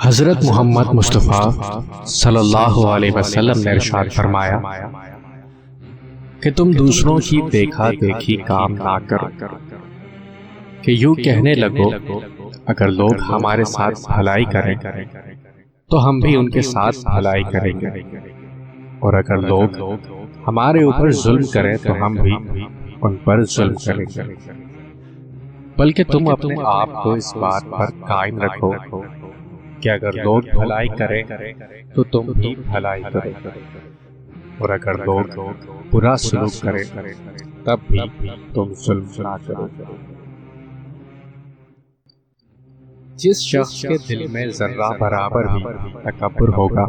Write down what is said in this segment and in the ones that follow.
حضرت محمد مصطفیٰ صلی اللہ علیہ وسلم نے ارشاد فرمایا کہ تم دوسروں کی دیکھا دیکھی کام نہ کرو، کہ یوں کہنے لگو اگر لوگ ہمارے ساتھ بھلائی کریں تو ہم بھی ان کے ساتھ بھلائی کریں گے، اور اگر لوگ ہمارے اوپر ظلم کریں تو ہم بھی ان پر ظلم کریں گے، بلکہ تم اپنے آپ کو اس بات پر قائم رکھو کہ اگر لوگ بھلائی کریں تو تم بھی بھلائی کرو، اور اگر لوگ برا سلوک کریں تب بھی تم ظلم نہ کرو۔ جس شخص کے دل میں ذرہ برابر بھی تکبر ہوگا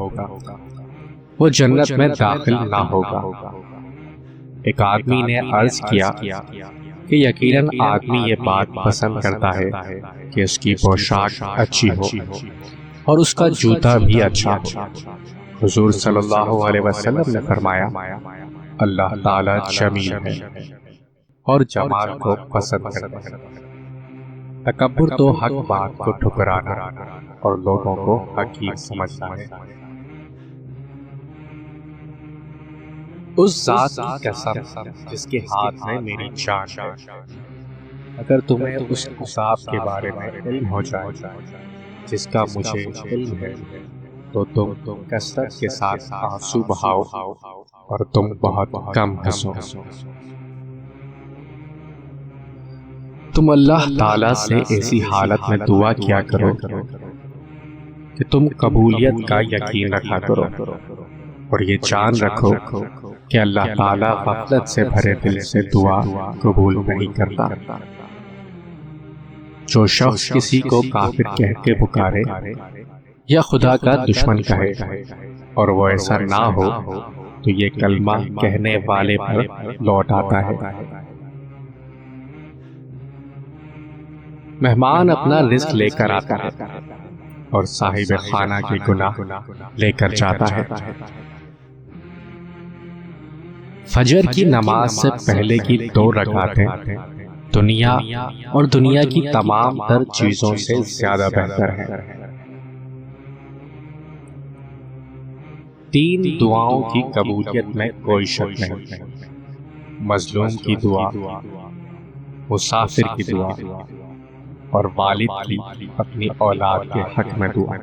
وہ جنت میں داخل نہ ہوگا۔ ایک آدمی نے عرض کیا کہ یقیناً آدمی یہ بات پسند کرتا ہے کہ اس کی پوشاک اچھی ہو اور اس کا جوتا بھی اچھا ہو۔ حضور صلی اللہ علیہ وسلم نے فرمایا اللہ تعالی جمیل ہے اور جمال کو پسند کرتا ہے۔ تکبر تو حق بات کو ٹھکرانا اور لوگوں کو حقیر سمجھنا ہے۔ اس ذات کی قسم جس کے ہاتھ میں میری جان ہے، اگر تمہیں اس عذاب کے بارے میں علم ہو جائے جس کا مجھے علم ہے تو تم کثرت کے ساتھ آنسو بہاؤ اور تم بہت کم ہنسو۔ تم اللہ تعالیٰ سے ایسی حالت میں دعا کیا کرو کہ تم قبولیت کا یقین رکھا کرو، اور یہ جان رکھو کہ اللہ تعالیٰ غفلت سے بھرے دل سے دعا قبول نہیں کرتا۔ جو شخص کسی کو کافر کہہ کے پکارے یا خدا کا دشمن کہے اور وہ ایسا نہ ہو تو یہ کلمہ کہنے والے پر لوٹ آتا ہے۔ مہمان اپنا رزق لے کر آتا ہے اور صاحب خانہ کے گناہ لے کر جاتا ہے۔ فجر کی نماز سے پہلے کی 2 رکعتیں دنیا اور دنیا کی تمام تر چیزوں سے زیادہ بہتر ہے۔ 3 دعاؤں کی قبولیت میں کوئی شک نہیں، مظلوم کی دعا، مسافر کی دعا اور والد کی اپنی اولاد کے حق میں دعا۔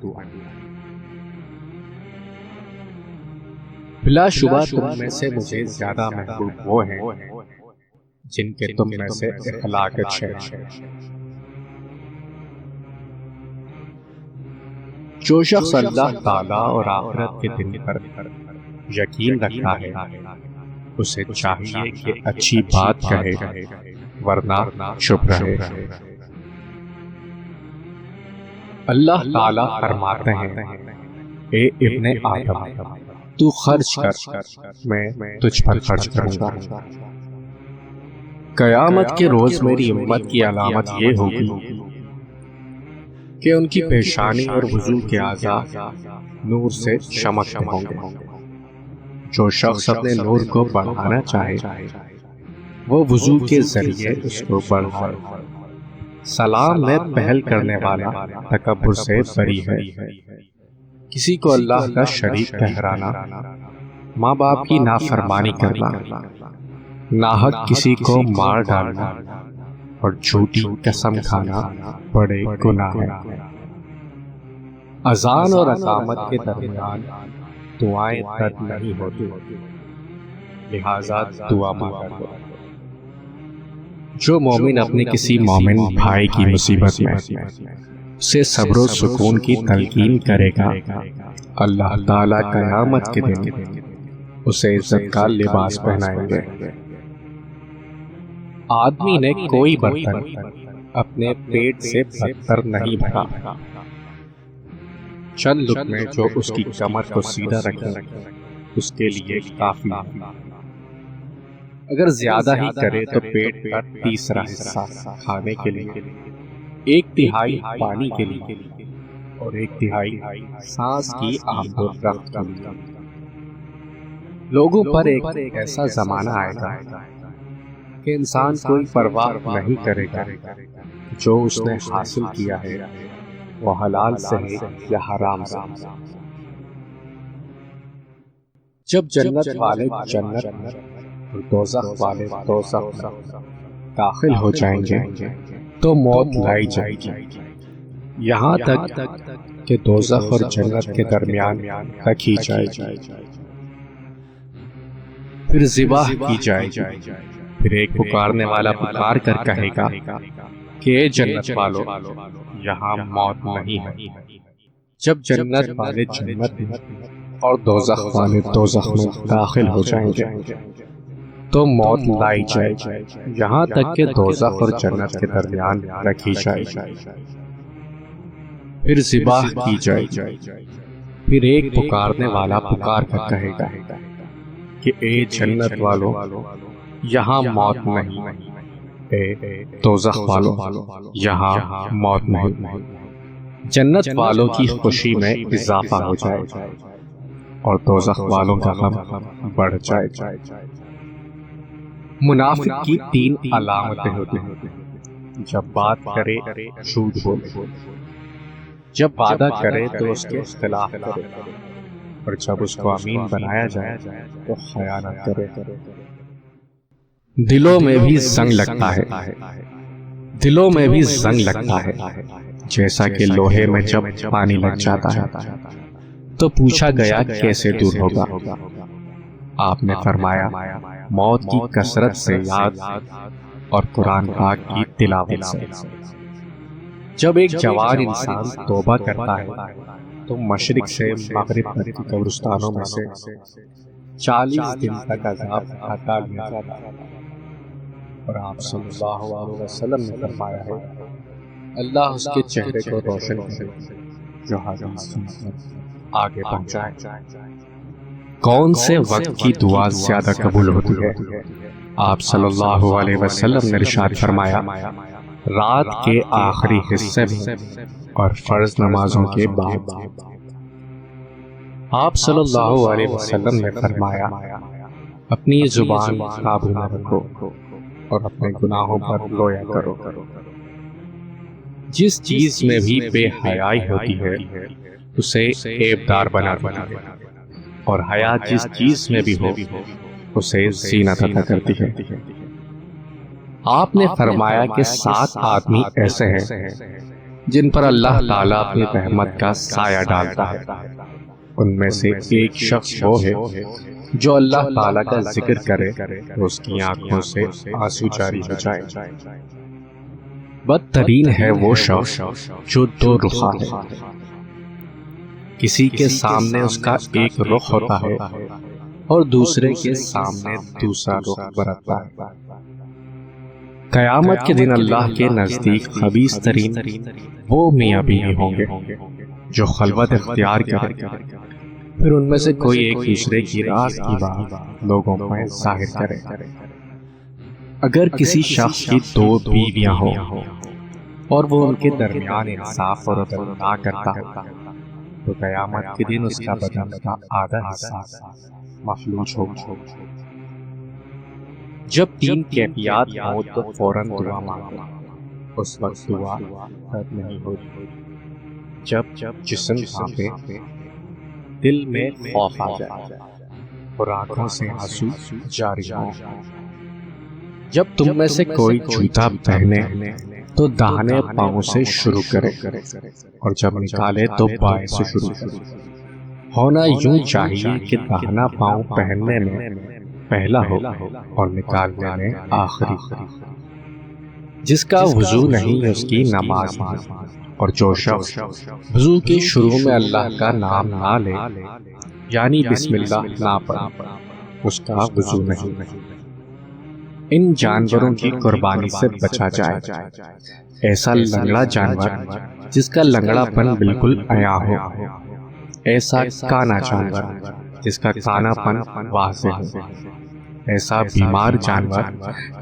بلا شبہ تم میں سے مجھے زیادہ محبوب وہ ہیں جن کے تم میں سے اخلاق اچھے ہیں۔ جو شخص اللہ تعالیٰ اور آخرت کے دن پر یقین رکھتا ہے اسے چاہیے کہ اچھی بات کہے ورنہ چپ رہے۔ اللہ تعالیٰ فرماتے ہیں اے ابن آدم تو خرچ کر میں تجھ پر خرچ کروں گا۔ قیامت کے روز میری امت کی علامت یہ ہوگی کہ ان کی پیشانی اور وضو کے اعضاء نور سے چمکتے ہوں گے۔ جو شخص اپنے نور کو بڑھانا چاہے وہ وضو کے ذریعے اس کو بڑھائے۔ سلام میں پہل کرنے والا تکبر سے بری ہے۔ کسی کو اللہ کا شریک ٹھہرانا، ماں باپ کی نافرمانی کرنا، ناحق کسی کو مار ڈالنا اور جھوٹی قسم کھانا بڑے گناہ ہیں۔ اذان اور اقامت کے درمیان دعائیں رد نہیں ہوتی، لہذا دعا مانگا کرو۔ جو مومن اپنے کسی مومن بھائی کی مصیبت میں اسے صبر و سکون کی تلقین کرے گا، اللہ تعالیٰ قیامت کے دن اسے عزت کا لباس پہنائیں گے۔ آدمی نے کوئی برتن اپنے پیٹ سے بدتر نہیں بھرا، چند لقمے جو اس کی کمر کو سیدھا رکھیں اس کے لیے کافی ہے۔ اگر زیادہ ہی کرے تو پیٹ کا تیسرا حصہ کھانے کے لیے، 1/3 پانی کے لیے اور 1/3 سانس کی آمد و رفت کے لیے۔ لوگوں پر ایک ایسا زمانہ آئے گا کہ انسان کوئی پرواہ نہیں کرے گا جو اس نے حاصل کیا ہے وہ حلال سے ہے یا حرام سے۔ جب جنت والے جنت میں اور دوزخ والے دوزخ میں داخل ہو جائیں گے تو موت لائی جائے گی، یہاں تک کہ دوزخ اور جنت کے درمیان رکھی جائے گی، پھر ذبح کی جائے گی۔ پھر ایک پکارنے والا پکار کر کہے گا کہ اے جنت والو، یہاں موت نہیں ہے۔ جب جنت والے جنت میں اور دوزخ والے دوزخ میں داخل ہو جائیں گے تو موت لائی جائے گی، یہاں تک کہ دوزخ اور جنت کے درمیان رکھی جائے گی، پھر ذبح کی جائے گی۔ پھر ایک پکارنے والا پکار کر کہے گا کہ اے جنت والو، یہاں موت نہیں، اے دوزخ والو، یہاں موت نہیں۔ جنت والوں کی خوشی میں اضافہ ہو جائے گا اور دوزخ والوں کا غم بڑھ جائے گا۔ منافق کی 3 علامتیں ہوتی ہیں۔ جب بات کرے جھوٹ بولے، جب وعدہ کرے تو اس کے خلاف کرے، اور جب اس کو امین بنایا جائے تو خیانت کرے۔ دلوں میں بھی زنگ لگتا ہے، دلوں میں بھی زنگ لگتا ہے، جیسا کہ لوہے میں جب پانی لگ جاتا ہے تو پوچھا گیا کیسے دور ہوگا؟ آپ نے فرمایا موت کی کثرت سے یاد اور قرآن پاک کی تلاوت سے۔ جب ایک جوان انسان توبہ کرتا ہے تو مشرق سے مغرب تک کے قبرستانوں میں سے 40 دن تک عذاب ہٹا لیا جاتا ہے، اور آپ صلی اللہ علیہ وسلم نے فرمایا ہے اللہ اس کے چہرے کو روشن کرے جو حدیث سن کر آگے پہنچائے۔ کون سے وقت کی دعا زیادہ قبول ہوتی ہے؟ آپ صلی اللہ علیہ وسلم نے ارشاد فرمایا رات کے آخری حصے میں اور فرض نمازوں کے بعد۔ آپ صلی اللہ علیہ وسلم نے فرمایا اپنی زبان قابو میں رکھو اور اپنے گناہوں پر رویا کرو۔ جس چیز میں بھی بے حیائی ہوتی ہے اسے عیبدار بنا دیتی ہے، اور حیا جس چیز میں بھی ہو اسے زینت عطا کرتی ہے۔ آپ نے فرمایا کہ 7 آدمی ایسے ہیں جن پر اللہ تعالیٰ اپنی رحمت کا سایہ ڈالتا ہے، ان میں سے ایک شخص وہ ہے جو اللہ تعالیٰ کا ذکر کرے تو اس کی آنکھوں سے آنسو جاری ہو جائے۔ بدترین ہے وہ شخص جو 2 رخا ہے، کسی کے سامنے اس کا ایک رخ ہوتا ہے اور دوسرے کے سامنے دوسرا رخ برتتا ہے۔ قیامت کے دن اللہ کے نزدیک خبیث ترین وہ میاں بیوی ہوں گے جو خلوت اختیار کرے، پھر ان میں سے کوئی ایک دوسرے کی راز کی بات لوگوں میں ظاہر کرے۔ اگر کسی شخص کی 2 بیویاں ہوں اور وہ ان کے درمیان انصاف اور عدل نہ کرتا تو قیامت کے دن اس کا بدن کا آدھا حصہ مفلوج ہوگا۔ جب 3 کیفیات ہوں تو فوراً دعا مانگو، اس وقت دعا رد نہیں ہوتی۔ جب جسم کانپے، دل میں خوف آ جائے اور آنکھوں سے آنسو جاری ہوں۔ جب تم میں سے کوئی جوتا پہنے تو داہنے پاؤں سے شروع کرے اور جب نکالے تو بائیں سے شروع کرے۔ ہونا یوں چاہیے کہ داہنا پاؤں پہننے میں پہلا ہو اور نکالنے میں آخری۔ جس کا وضو نہیں اس کی نماز نہیں، اور جو شخص وضو کے شروع میں اللہ کا نام نہ لے یعنی بسم اللہ نہ پڑھے اس کا وضو نہیں۔ ان جانوروں کی قربانی سے بچا جائے۔ ایسا لنگڑا جانور جس کا لنگڑا پن بالکل عیاں ہو، ایسا کانا جانور جس کا کانا پن واضح ہو، ایسا بیمار جانور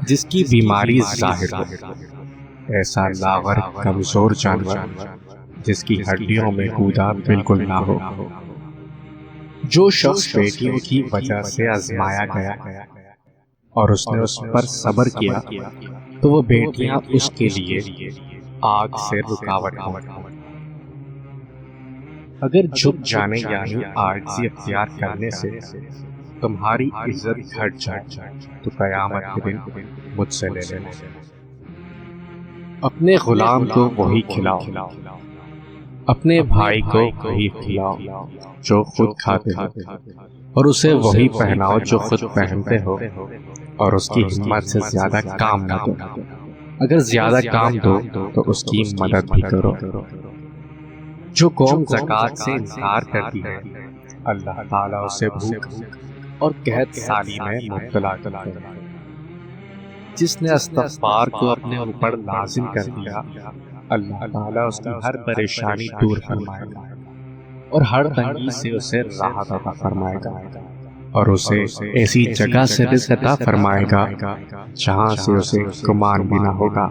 جس کی بیماری ظاہر ہو، ایسا لاغر کمزور جانور جس کی ہڈیوں میں گودا بالکل نہ ہو۔ جو شخص بیٹیوں کی وجہ سے آزمایا گیا اور اس نے اس پر صبر کیا تو وہ بیٹیاں اس کے لیے آگ سے رکاوٹ ہوں۔ اگر جھک جانے یعنی عاجزی اختیار کرنے سے تمہاری عزت گھٹ جائے تو قیامت کے دن مجھ سے لے لینا۔ اپنے غلام کو وہی کھلاؤ، اپنے بھائی کو وہی کھلاؤ جو خود کھاتے ہو، اور اسے وہی پہناؤ جو خود پہنتے ہو، اور اس کی ہمت سے زیادہ کام نہ دو۔ اگر زیادہ کام دو تو اس کی مدد بھی کرو۔ جو قوم زکوٰۃ سے انکار کرتی ہے اللہ تعالیٰ اسے بھوک اور قحط سالی میں مبتلا کرتا ہے۔ جس نے استغفار کو اپنے اوپر لازم کر دیا اللہ تعالیٰ اس کی ہر پریشانی دور فرمائے گا اور ہر تنگی سے اسے راحت عطا فرمائے گا، اور اسے ایسی جگہ سے رزق عطا فرمائے گا جہاں سے اسے گمان بھی نہ ہوگا۔